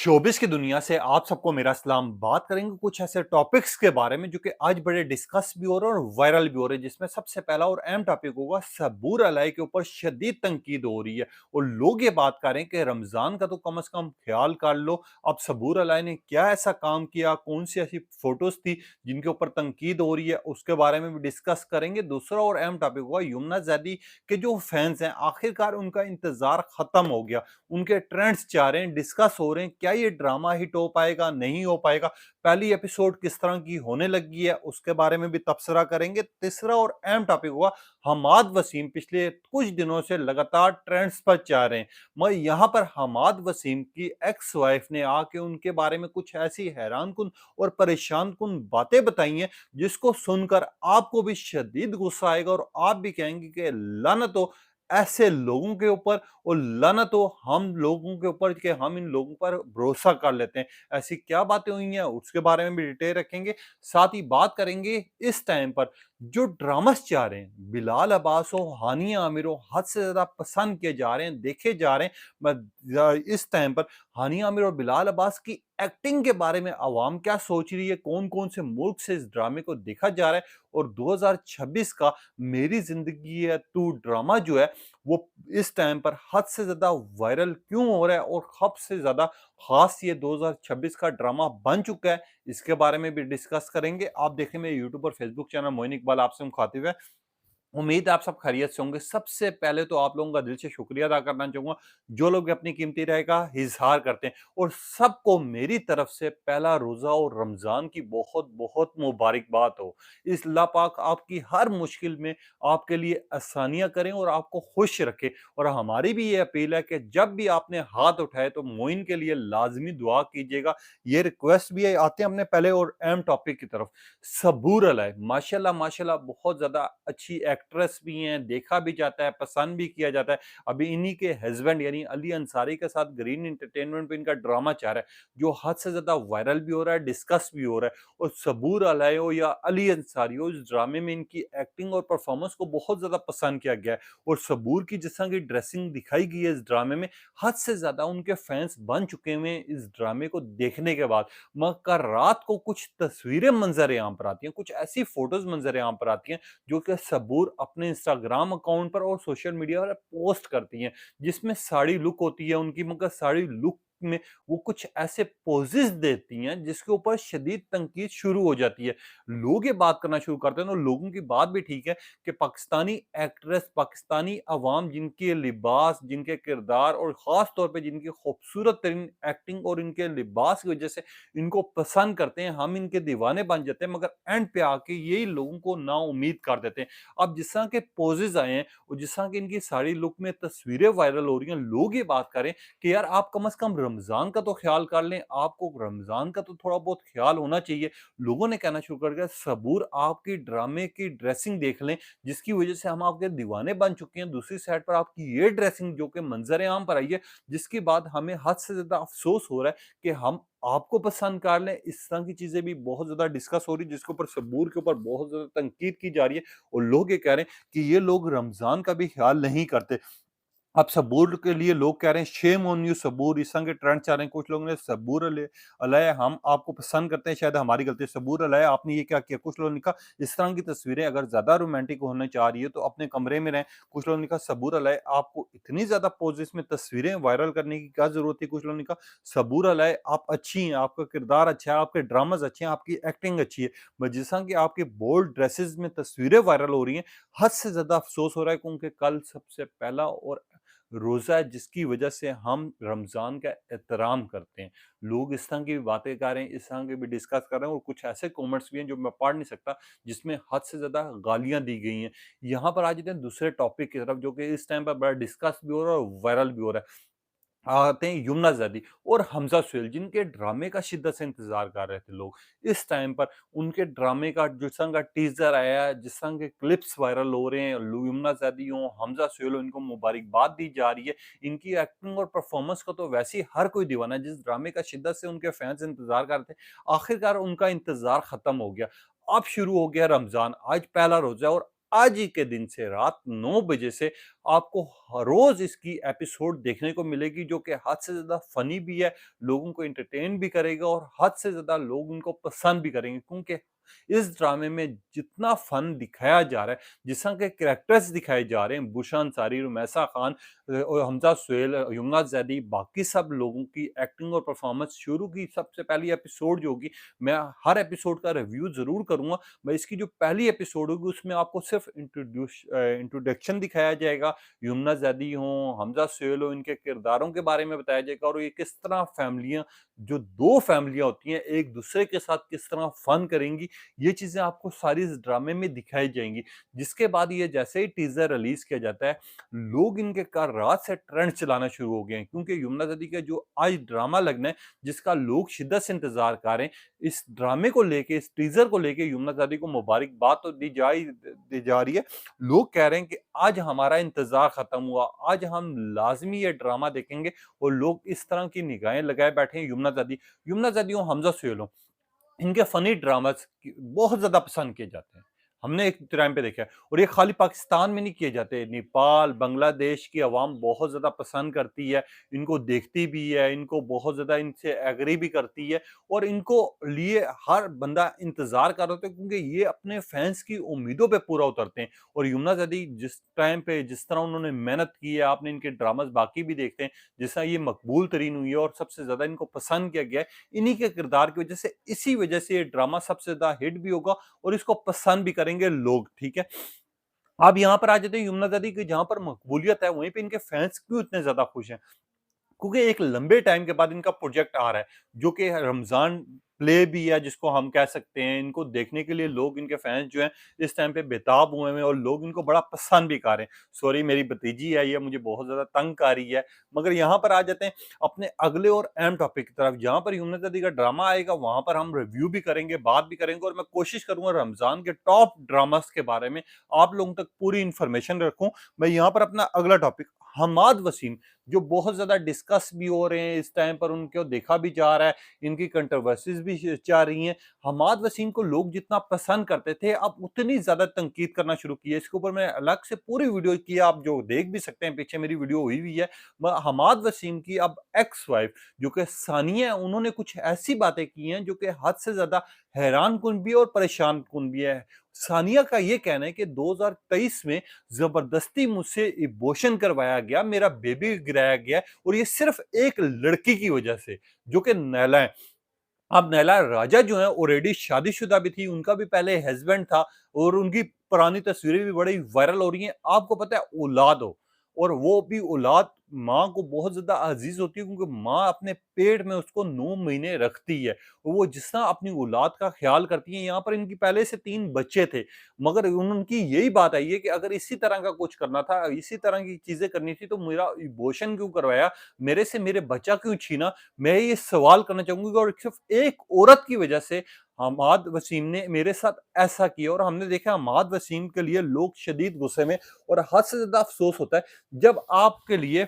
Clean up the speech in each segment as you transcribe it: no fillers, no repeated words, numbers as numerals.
Showbiz की दुनिया से आप सबको मेरा सलाम। बात करेंगे कुछ ऐसे टॉपिक्स के बारे में जो कि आज बड़े डिस्कस भी हो रहे हैं और वायरल भी हो रहे हैं, जिसमें सबसे पहला और अहम टॉपिक होगा सबूर अलाई के ऊपर शदीद तनकीद हो रही है और लोग ये बात कर रहे हैं कि रमजान का तो कम से कम ख्याल कर लो। अब सबूर अलाई ने क्या ऐसा काम किया, कौन सी ऐसी फोटोज थी जिनके ऊपर तनकीद हो रही है, उसके बारे में भी डिस्कस करेंगे। दूसरा और अहम टॉपिक होगा यमुना जैदी के जो फैंस हैं, आखिरकार उनका इंतजार खत्म हो गया, उनके ट्रेंड्स जा रहे हैं, डिस्कस हो रहे हैं, क्या ये ड्रामा हिट हो पाएगा, नहीं हो पाएगा, पहली एपिसोड किस तरह की होने लगी है, उसके बारे में भी तबसरा करेंगे। तीसरा और अहम टॉपिक हुआ हमाद वसीम पिछले कुछ दिनों से लगातार ट्रेंड्स पर जा रहे हैं, मगर यहाँ पर हमाद वसीम की एक्स वाइफ ने आके उनके बारे में कुछ ऐसी हैरान कुन और परेशान कुन बातें बताई हैं जिसको सुनकर आपको भी शदीद गुस्सा आएगा और आप भी कहेंगे कि लानत हो ऐसे लोगों के ऊपर और लानत हो हम लोगों के ऊपर कि हम इन लोगों पर भरोसा कर लेते हैं। ऐसी क्या बातें हुई हैं उसके बारे में भी डिटेल रखेंगे। साथ ही बात करेंगे इस टाइम पर जो ड्रामास जा रहे हैं, बिलाल अब्बास हो, हानिया आमिर हो, हद से ज्यादा पसंद किए जा रहे हैं, देखे जा रहे हैं। इस टाइम पर हानिया आमिर और बिलाल अब्बास की एक्टिंग के बारे में अवाम क्या सोच रही है, कौन कौन से मुल्क से इस ड्रामे को देखा जा रहा है और 2026 का मेरी जिंदगी है तू ड्रामा जो है वो इस टाइम पर हद से ज़्यादा वायरल क्यों हो रहा है और हद से ज़्यादा ख़ास ये 2026 का ड्रामा बन चुका है, इसके बारे में भी डिस्कस करेंगे। आप देखें मेरे यूट्यूब और फेसबुक चैनल मोइन इकबाल आपसे मुखातिब है। उम्मीद है आप सब खैरियत से होंगे। सबसे पहले तो आप लोगों का दिल से शुक्रिया अदा करना चाहूँगा, जो लोग भी अपनी कीमती राय का इज़हार करते हैं और सबको मेरी तरफ से पहला रोज़ा और रमज़ान की बहुत-बहुत मुबारकबाद हो। इस अल्लाह पाक आपकी हर मुश्किल में आपके लिए आसानियाँ करें और आपको खुश रखे और हमारी भी ये अपील है कि जब भी आपने हाथ उठाए तो मोइन के लिए लाज़मी दुआ कीजिएगा। ये रिक्वेस्ट भी है। आते हैं अपने पहले और अहम टॉपिक की तरफ। सबूर अलाई माशाल्लाह माशाल्लाह बहुत ज़्यादा अच्छी एक्ट्रेस भी हैं, देखा भी जाता है, पसंद भी किया जाता है। अभी इन्हीं के हस्बैंड यानी अली अंसारी के साथ ग्रीन एंटरटेनमेंट पे इनका ड्रामा चल रहा है, जो हद से ज़्यादा वायरल भी हो रहा है, डिस्कस भी हो रहा है और सबूर अलाई हो या अली अंसारी हो, इस ड्रामे में इनकी एक्टिंग और परफॉर्मेंस को बहुत ज़्यादा पसंद किया गया है और सबूर की जिस तरह की ड्रेसिंग दिखाई गई है इस ड्रामे में, हद से ज़्यादा उनके फैंस बन चुके हुए हैं इस ड्रामे को देखने के बाद। मगर रात को कुछ तस्वीरें मंजर-ए-आम पर आती हैं, कुछ ऐसी फ़ोटोज़ मंजर-ए-आम पर आती हैं, जो कि सबूर अपने इंस्टाग्राम अकाउंट पर और सोशल मीडिया पर पोस्ट करती हैं, जिसमें साड़ी लुक होती है उनकी, मगर साड़ी लुक में वो कुछ ऐसे पोजेज़ देती हैं, जिसके ऊपर शदीद तनकीद शुरू हो जाती है। लोग ये बात करना शुरू करते हैं, तो लोगों की बात भी ठीक है कि पाकिस्तानी एक्ट्रेस, पाकिस्तानी अवाम जिनके लिबास, जिनके किरदार और ख़ास तौर पे जिनकी खूबसूरत तरीन एक्टिंग और इनके लिबास की वज़ह से इनको पसंद करते हैं, हम इनके दीवाने बन जाते हैं, मगर एंड पे आके यही लोगों को नाउम्मीद कर देते हैं। अब जिस तरह के पोजेज़ आए हैं और जिस तरह की इनकी साड़ी लुक में तस्वीरें वायरल हो रही हैं, लोग ये बात कर रहे हैं कि यार आप कम से कम रमज़ान का तो ख्याल कर लें, आपको रमज़ान का तो थोड़ा बहुत ख्याल होना चाहिए। लोगों ने कहना शुरू कर दिया सबूर आपकी ड्रामे की ड्रेसिंग देख लें, जिसकी वज़ह से हम आपके दीवाने बन चुके हैं। दूसरी साइड पर आपकी ये ड्रेसिंग जो कि मंज़र-ए-आम पर आई है, जिसके बाद हमें हद से ज़्यादा अफ़सोस हो रहा है कि हम आपको पसंद कर लें। इस तरह की चीज़ें भी बहुत ज़्यादा डिस्कस हो रही है, जिसके ऊपर सबूर के ऊपर बहुत ज़्यादा तनकीद की जा रही है और लोग ये कह रहे हैं कि ये लोग रमज़ान का भी ख्याल नहीं करते। अब सबूर के लिए लोग कह रहे हैं शेम ऑन यू सबूर, इस तरह के ट्रेंड चल रहे हैं। कुछ लोगों ने सबूर अलैया हम आपको पसंद करते हैं, शायद हमारी गलती है। सबूर अलैया आपने ये क्या किया? कुछ लोगों ने कहा इस तरह की तस्वीरें अगर ज़्यादा रोमांटिक होना चाह रही है तो अपने कमरे में रहें। कुछ लोगों ने कहा सबूर अलैया आपको इतनी ज़्यादा पोजेस में तस्वीरें वायरल करने की क्या ज़रूरत थी? कुछ लोगों ने कहा सबूर अलैया आप अच्छी हैं, आपका किरदार अच्छा है, आपके ड्रामाज़ अच्छे हैं, आपकी एक्टिंग अच्छी है। बट जिस तरह की आपकी बोल्ड ड्रेसेस में तस्वीरें वायरल हो रही हैं, हद से ज़्यादा अफ़सोस हो रहा है क्योंकि कल सबसे पहला और रोज़ा है जिसकी वजह से हम रमज़ान का एहतराम करते हैं। लोग इस तरह की भी बातें कर रहे हैं, इस तरह की भी डिस्कस कर रहे हैं और कुछ ऐसे कमेंट्स भी हैं जो मैं पढ़ नहीं सकता, जिसमें हद से ज़्यादा गालियाँ दी गई हैं। यहाँ पर आ जाते हैं दूसरे टॉपिक की तरफ जो कि इस टाइम पर बड़ा डिस्कस भी हो रहा है और वायरल भी हो रहा है। आते हैं यमुना ज़ैदी और हमज़ा सुहेल जिनके ड्रामे का शिद्दत से इंतज़ार कर रहे थे लोग। इस टाइम पर उनके ड्रामे का जिस तरह का टीज़र आया है, जिस तरह के क्लिप्स वायरल हो रहे हैं, यमुना ज़ैदी हों, हमज़ा सुहेल हों, इनको मुबारकबाद दी जा रही है। इनकी एक्टिंग और परफ़ॉर्मेंस का तो वैसे ही हर कोई दीवाना है, जिस ड्रामे का शिद्दत से उनके फैन्स इंतज़ार कर रहे थे, आखिरकार उनका इंतज़ार ख़त्म हो गया। अब शुरू हो गया रमज़ान, आज पहला रोज़ा है और आज ही के दिन से रात 9 बजे से आपको हर रोज़ इसकी एपिसोड देखने को मिलेगी, जो कि हद से ज़्यादा फ़नी भी है, लोगों को एंटरटेन भी करेगा और हद से ज़्यादा लोग उनको पसंद भी करेंगे, क्योंकि इस ड्रामे में जितना फन दिखाया जा रहा है, जिस तरह के कैरेक्टर्स दिखाए जा रहे हैं, बुशरा अंसारी, रुमैसा खान और हमजा सुहेल, यमुना ज़ैदी, बाकी सब लोगों की एक्टिंग और परफॉर्मेंस शुरू की सबसे पहली एपिसोड जो होगी, मैं हर एपिसोड का रिव्यू ज़रूर करूँगा। मैं इसकी जो पहली एपिसोड होगी उसमें आपको सिर्फ इंट्रोडक्शन दिखाया जाएगा, यमुना ज़ैदी हों, हमजा सुहेल हो, इनके किरदारों के बारे में बताया जाएगा और ये किस तरह फैमिलियाँ, जो 2 फैमिलियाँ होती हैं, एक-दूसरे के साथ किस तरह फन करेंगी, ये चीज़ें आपको सारी इस ड्रामे में दिखाई जाएँगी। जिसके बाद ये जैसे ही टीज़र रिलीज़ किया जाता है, लोग इनके कल रात से ट्रेंड चलाना शुरू हो गए हैं, क्योंकि यमुना ज़ैदी का जो आज ड्रामा लगना है, जिसका लोग शिद्दत से इंतज़ार कर रहे हैं, इस ड्रामे को लेके, इस टीज़र को लेके यमुना ज़ैदी को मुबारकबाद तो दी जा रही है। लोग कह रहे हैं कि आज हमारा इंतज़ार खत्म हुआ, आज हम लाज़मी ये ड्रामा देखेंगे और लोग इस तरह की निगाहें लगाए बैठे हैं यमुना ज़ैदी हो, हमज़ा सुहेल हो। इनके फनी ड्रामास बहुत ज़्यादा पसंद किए जाते हैं। हमने एक टाइम पे देखा है और ये खाली पाकिस्तान में नहीं किए जाते, नेपाल, बांग्लादेश की अवाम बहुत ज़्यादा पसंद करती है, इनको देखती भी है, इनको बहुत ज़्यादा इनसे एग्री भी करती है और इनको लिए हर बंदा इंतज़ार कर रहा होता है, क्योंकि ये अपने फैन्स की उम्मीदों पे पूरा उतरते हैं। और यमुना ज़ैदी जिस टाइम पे जिस तरह उन्होंने मेहनत की है, आपने इनके ड्रामास बाकी भी देखते हैं, जिस तरह ये मकबूल तरीन हुई है और सबसे ज़्यादा इनको पसंद किया गया है, इन्हीं के किरदार की वजह से, इसी वजह से ये ड्रामा सबसे ज़्यादा हिट भी होगा और इसको पसंद भी करेंगे लोग, ठीक है? अब यहाँ पर आ जाते हैं यमुना ज़ैदी की, जहाँ पर मकबूलियत है, वहीं पे इनके फैन्स क्यों इतने ज़्यादा खुश हैं? क्योंकि एक लंबे टाइम के बाद इनका प्रोजेक्ट आ रहा है, जो कि रमज़ान प्ले भी है, जिसको हम कह सकते हैं। इनको देखने के लिए लोग, इनके फैन्स जो हैं, इस टाइम पे बेताब हुए हैं और लोग इनको बड़ा पसंद भी कर रहे हैं। सॉरी, मेरी भतीजी है, ये मुझे बहुत ज़्यादा तंग कर रही है। मगर यहाँ पर आ जाते हैं अपने अगले और अहम टॉपिक की तरफ। जहाँ पर यमुना ज़ैदी का ड्रामा आएगा, वहाँ पर हम रिव्यू भी करेंगे, बात भी करेंगे और मैं कोशिश करूँगा रमज़ान के टॉप ड्रामास के बारे में आप लोगों तक पूरी इन्फॉर्मेशन रखूँ। मैं यहाँ पर अपना अगला टॉपिक, हमाद वसीम, जो बहुत ज़्यादा डिस्कस भी हो रहे हैं इस टाइम पर, उनको देखा भी जा रहा है, इनकी कंट्रोवर्सीज़ भी चल रही हैं। हमाद वसीम को लोग जितना पसंद करते थे, अब उतनी ज़्यादा तनकीद करना शुरू की है। इसके ऊपर मैं अलग से पूरी वीडियो की है, आप जो देख भी सकते हैं, पीछे मेरी वीडियो हुई हुई है। म हमाद वसीम की अब एक्स वाइफ जो कि सानिया है, उन्होंने कुछ ऐसी बातें की हैं जो कि हद से ज़्यादा हैरानकुन भी और परेशानकुन भी है। सानिया का ये कहना है कि 2023 में ज़बरदस्ती मुझसे एबॉर्शन करवाया गया, मेरा बेबी गिराया गया और ये सिर्फ़ एक लड़की की वजह से, जो कि नैला है। अब नैला राजा जो है ऑलरेडी शादीशुदा भी थी, उनका भी पहले हस्बैंड था और उनकी पुरानी तस्वीरें भी बड़ी वायरल हो रही हैं। आपको पता है, औलाद हो और वो भी औलाद माँ को बहुत ज़्यादा अज़ीज़ होती है, क्योंकि माँ अपने पेट में उसको 9 महीने रखती है। वो जिस तरह अपनी औलाद का ख़्याल करती है, यहाँ पर इनकी पहले से 3 बच्चे थे, मगर उनकी यही बात आई है कि अगर इसी तरह का कुछ करना था, इसी तरह की चीज़ें करनी थी, तो मेरा एबॉर्शन क्यों करवाया? मेरे से मेरे बच्चा क्यों छीना? मैं ये सवाल करना चाहूँगी और सिर्फ़ एक औरत की वजह से हमाद वसीम ने मेरे साथ ऐसा किया और हमने देखा हमाद वसीम के लिए लोग शदीद गुस्से में, और हद से ज़्यादा अफ़सोस होता है जब आपके लिए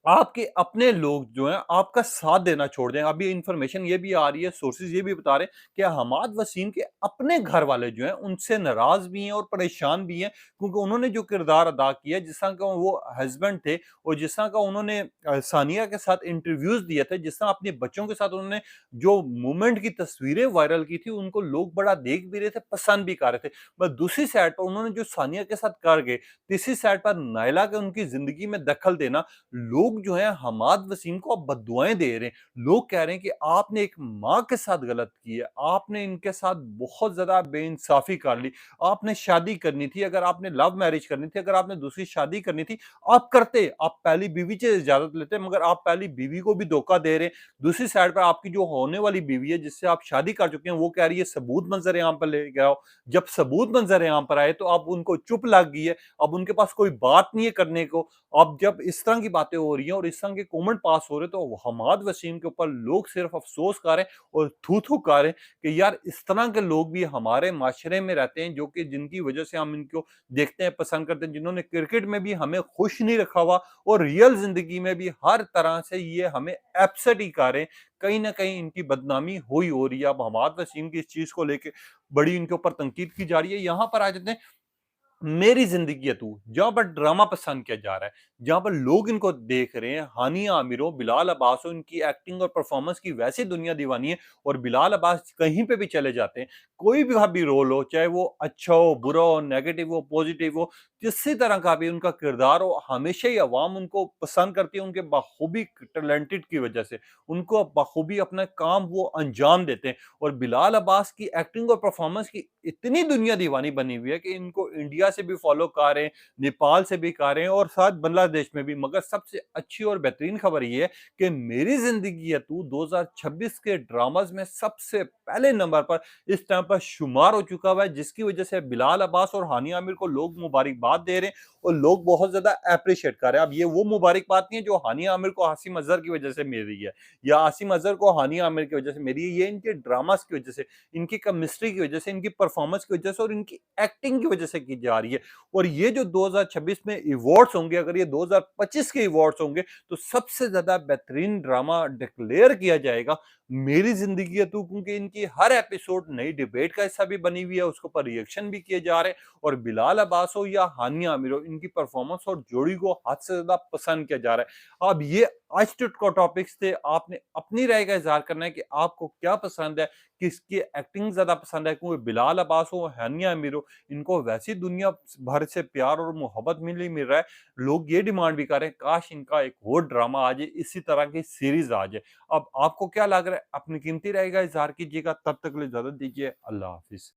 आपके अपने लोग जो हैं आपका साथ देना छोड़ दें। अभी इन्फॉर्मेशन ये भी आ रही है, सोर्सेज़ ये भी बता रहे हैं कि हमाद वसीम के अपने घर वाले जो हैं उनसे नाराज़ भी हैं और परेशान भी हैं, क्योंकि उन्होंने जो किरदार अदा किया, जिस तरह का वो हस्बैंड थे और जिस तरह का उन्होंने सानिया के साथ इंटरव्यूज़ दिए थे, जिस तरह अपने बच्चों के साथ उन्होंने जो मूवमेंट की तस्वीरें वायरल की थी, उनको लोग बड़ा देख भी रहे थे, पसंद भी कर रहे थे। पर दूसरी साइड पर उन्होंने जो सानिया के साथ कर गए, तीसरी साइड पर नायला के उनकी ज़िंदगी में दखल देना, लोग जो हैं हमाद वसीम को अब बद्दुआएँ दे रहे हैं। लोग कह रहे हैं कि आपने एक माँ के साथ गलत की है, आपने इनके साथ बहुत ज़्यादा बेइंसाफ़ी कर ली, आपने शादी करनी थी, अगर आपने लव मैरिज करनी थी, अगर आपने दूसरी शादी करनी थी, आप करते। आप पहली बीवी से इजाज़त लेते, मगर आप पहली बीवी को भी धोखा दे रहे हैं। दूसरी साइड पर आपकी जो होने वाली बीवी है, जिससे आप शादी कर चुके हैं, वो कह रही है सबूत मंज़र-ए-आम पर लेके आओ। जब सबूत मंज़र-ए-आम पर आए, तो अब उनको चुप लग गई है, अब उनके पास कोई बात नहीं है करने को। अब जब इस तरह की बातें हो रही हैं और इस तरह के कमेंट पास हो रहे हैं, तो हमाद वसीम के ऊपर लोग सिर्फ अफसोस कर रहे हैं और थू-थू कर रहे हैं कि यार, इस तरह के लोग भी हमारे माशरे में रहते हैं, जो कि जिनकी वजह से हम इनको देखते हैं, पसंद करते हैं, जिन्होंने क्रिकेट में भी हमें खुश नहीं रखा हुआ और रियल जिंदगी में भी हर तरह से ये हमें अपसेट ही कर रहे हैं। कहीं ना कहीं इनकी बदनामी हुई हो रही है। अब हमाद वसीम की इस चीज को लेके बड़ी इनके ऊपर तनकीद की जा रही है। यहाँ पर आ जाते हैं मेरी ज़िंदगी है तू, जहाँ पर ड्रामा पसंद किया जा रहा है, जहाँ पर लोग इनको देख रहे हैं, हानिया आमिर हो, बिलाल अब्बास हो, इनकी एक्टिंग और परफ़ॉर्मेंस की वैसी दुनिया दीवानी है और बिलाल अब्बास कहीं पे भी चले जाते हैं, कोई भी रोल हो, चाहे वो अच्छा हो, बुरा हो, नेगेटिव हो, पॉज़िटिव हो, किसी तरह का भी उनका किरदार हो, हमेशा ही अवाम उनको पसंद करती है उनके बखूबी टैलेंटेड की वजह से। उनको बखूबी अपना काम वो अंजाम देते हैं और बिलाल अब्बास की एक्टिंग और परफ़ॉर्मेंस की इतनी दुनिया दीवानी बनी हुई है कि इनको इंडिया से भी फ़ॉलो कर रहे हैं, नेपाल से भी कर रहे हैं और साथ बांग्लादेश में भी। मगर सबसे अच्छी और बेहतरीन खबर ये है कि मेरी ज़िंदगी है तू 2026 के ड्रामाज़ में सबसे पहले नंबर पर इस टाइम पर शुमार हो चुका हुआ है, जिसकी वजह से बिलाल अब्बास और हानिया आमिर को लोग मुबारकबाद दे रहे हैं और लोग बहुत ज़्यादा एप्रिशिएट कर रहे हैं। अब ये वो मुबारकबाद नहीं है जो हानिया आमिर को आसिम अज़हर की वजह से मिल रही है या आसिम अज़हर को हानिया आमिर की वजह से मिल रही है। ये इनके ड्रामाज़ की वजह से, इनकी केमिस्ट्री की वजह से, इनकी परफॉर्मेंस की वजह से और इनकी एक्टिंग की वजह से की जा रही है। और ये जो 2026 में अवार्ड्स होंगे, अगर ये 2025 के अवार्ड्स होंगे, तो सबसे ज़्यादा बेहतरीन ड्रामा डिक्लेयर किया जाएगा मेरी ज़िंदगी है तू, क्योंकि इनकी हर एपिसोड नई डिबेट का हिस्सा भी बनी हुई है, उसके ऊपर रिएक्शन भी किए जा रहे हैं और बिलाल अब्बास हो या हानिया आमिर हो, इनकी परफॉर्मेंस और जोड़ी को हद से ज़्यादा पसंद किया जा रहा है। अब ये आज के टॉपिक्स थे, आपने अपनी राय का इज़हार करना है कि आपको क्या पसंद है, किसकी एक्टिंग ज़्यादा पसंद है, क्योंकि बिलाल अब्बास हो, हानिया आमिर हो, इनको वैसी दुनिया भर से प्यार और मोहब्बत मिल रहा है। लोग ये डिमांड भी कर रहे हैं, काश इनका एक और ड्रामा आ जाए, इसी तरह की सीरीज़ आ जाए। अब आपको क्या लग रहा है? अपनी कीमती राय का इज़हार कीजिएगा, तब तक के लिए इजाज़त दीजिए। अल्लाह हाफ़िज़।